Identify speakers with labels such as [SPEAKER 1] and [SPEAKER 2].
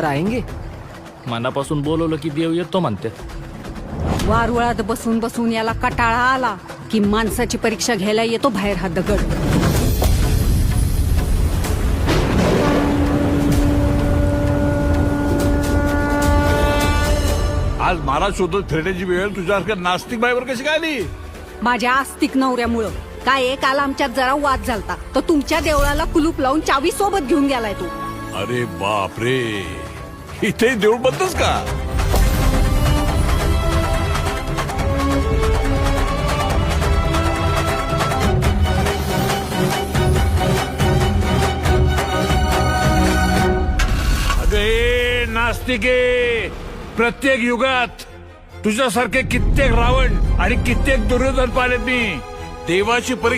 [SPEAKER 1] आएंगे.
[SPEAKER 2] मनापासून बोलवलं की देव येतो म्हणते.
[SPEAKER 3] वारुळात बसून बसून याला कटाळा आला की माणसाची परीक्षा घ्यायला येतो बाहेर हा दगड.
[SPEAKER 4] आज महाराज शोधत फिरण्याची वेळ तुझ्यासारख्या नास्तिक बाईवर कशी काय आली?
[SPEAKER 3] माझ्या आस्तिक नवऱ्यामुळं. काय काल आमच्यात जरा वाद झालता तर तुमच्या देवळाला कुलूप लावून चावी सोबत घेऊन गेलाय तू.
[SPEAKER 4] अरे बाप रे, इथे देऊळ बंदच का? अगे नास्तिके, प्रत्येक युगात तुझ्यासारखे कित्येक रावण आणि कित्येक दुर्योधन पाहिले मी. देवाची परीक्षा